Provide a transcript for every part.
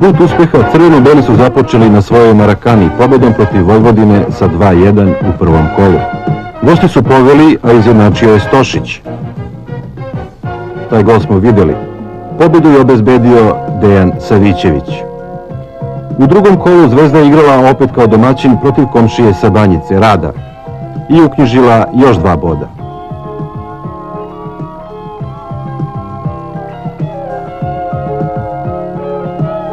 Put uspeha crveno-beli su započeli na svojoj Marakani pobedom protiv Vojvodine sa 2:1 u prvom kolu. Gosti su poveli, a izjednačio je Stošić. Taj gol smo vidjeli. Pobedu je obezbedio Dejan Savićević. U drugom kolu Zvezda je igrala opet kao domaćin protiv komšije sa Banjice, Rada, i uknjižila još 2 boda.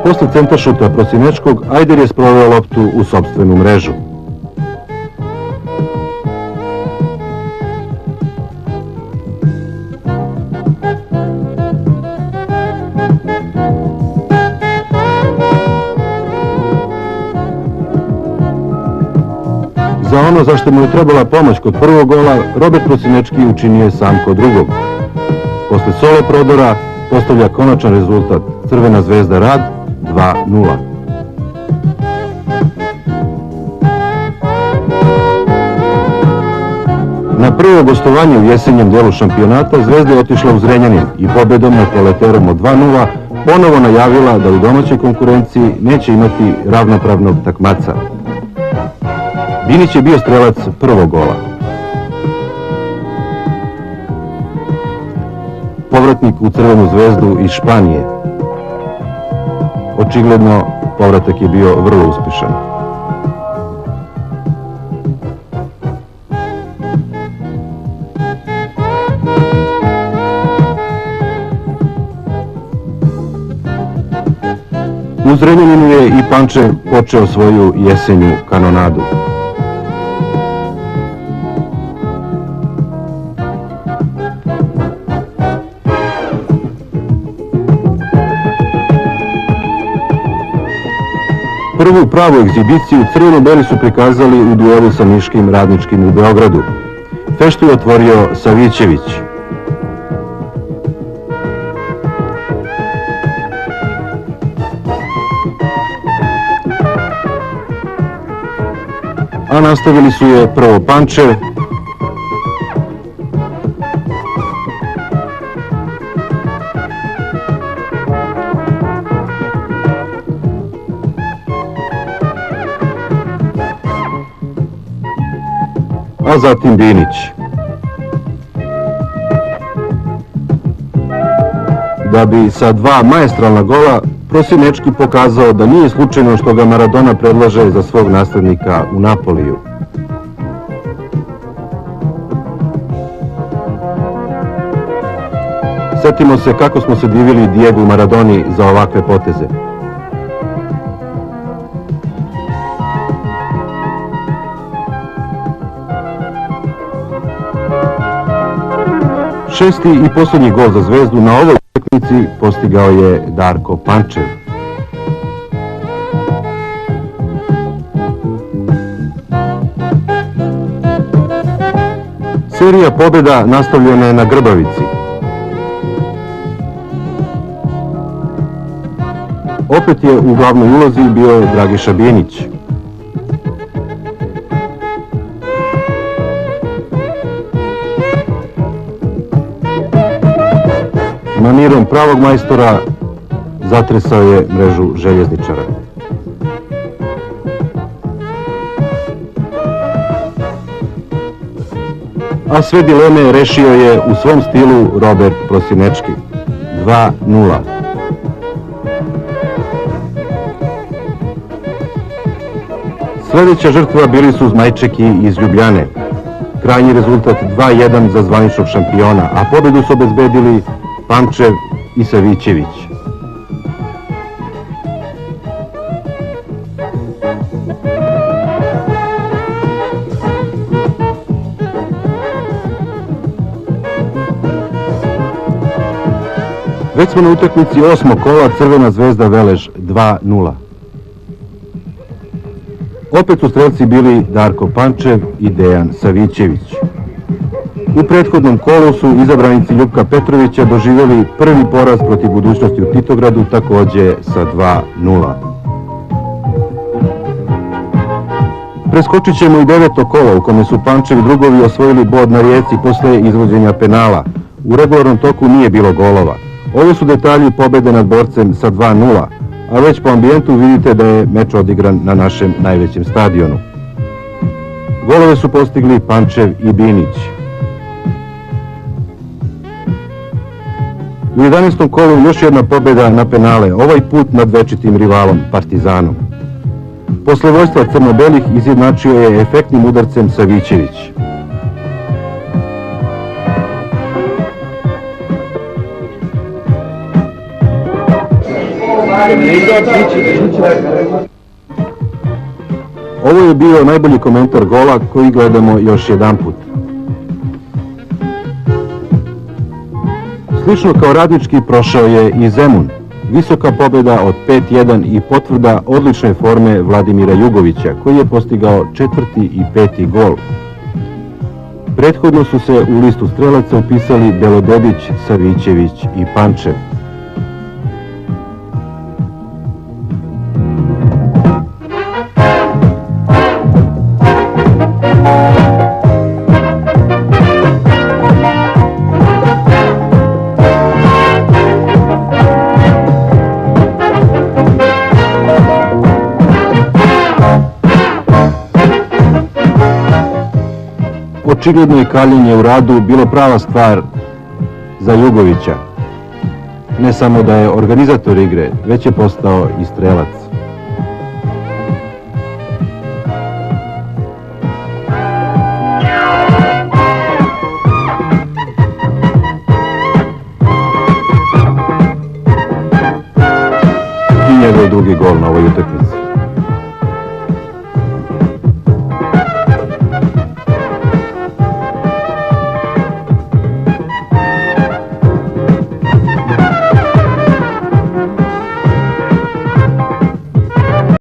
Posle centaršuta Prosinečkog, Ajder je sproveo loptu u sopstvenu mrežu. Za ono zašto mu je trebala pomoć kod prvog gola, Robert Prosinečki učinio je sam kod drugog. Posle solo prodora postavlja konačan rezultat Crvena Zvezda Rad 2:0. Na prvo gostovanje u jesenjem delu šampionata Zvezda je otišla u Zrenjanin i pobedom nad Proleterom od 2:0 ponovo najavila da u domaćoj konkurenciji neće imati ravnopravnog takmaca. Binić je bio strelac prvog gola. Povratnik u Crvenu Zvezdu iz Španije. Očigledno, povratak je bio vrlo uspješan. U Zrenjaninu je i Pančev počeo svoju jesenju kanonadu. Prvu pravu egzibiciju crveno-beli su prikazali u duelu sa Niškim Radničkim u Beogradu. Feštu je otvorio Savićević. A nastavili su je prvo Pančev, a zatim Binić. Da bi sa 2 maestralna gola Prosinečki pokazao da nije slučajno što ga Maradona predlaže za svog naslednika u Napoliju. Setimo se kako smo se divili Diegu Maradoni za ovakve poteze. Šesti i posljednji gol za Zvezdu na ovoj utakmici postigao je Darko Pančev. Serija pobjeda nastavljena je na Grbavici. Opet je u glavnoj ulozi bio Dragiša Binić. Manirom pravog majstora zatresao je mrežu željezničara. A sve dileme rešio je u svom stilu Robert Prosinečki. 2:0. Sljedeća žrtva bili su Zmajčeki iz Ljubljane. Krajnji rezultat 2:1 za zvaničnog šampiona, a pobedu su obezbedili Pančev i Savićević. Već smo na utakmici 8. kola Crvena Zvezda Velež 2:0. Opet su strelci bili Darko Pančev i Dejan Savićević. U prethodnom kolu su izabranici Ljupka Petrovića doživjeli prvi poraz protiv Budućnosti u Titogradu, također sa 2:0. Preskočit ćemo i 9. kolo u kome su Pančevi drugovi osvojili bod na Rijeci posle izvođenja penala. U regularnom toku nije bilo golova. Ovo su detalji pobede nad Borcem sa 2:0. a već po ambijentu vidite da je meč odigran na našem najvećem stadionu. Golove su postigli Pančev i Binić. U 11. kolu još jedna pobjeda na penale, ovaj put nad večitim rivalom Partizanom. Posle vojstva crno-belih izjednačio je efektnim udarcem Savićević. Ovo je bio najbolji komentar gola koji gledamo još jedan put. Slično kao Radnički prošao je i Zemun. Visoka pobjeda od 5-1 i potvrda odlične forme Vladimira Jugovića, koji je postigao 4. i 5. gol. Prethodno su se u listu strelaca upisali Belodedić, Savićević i Pančev. Očigledno je kaljenje u Radu bilo prava stvar za Jugovića. Ne samo da je organizator igre, već je postao i strelac. I njegov drugi gol na ovoj utakmici.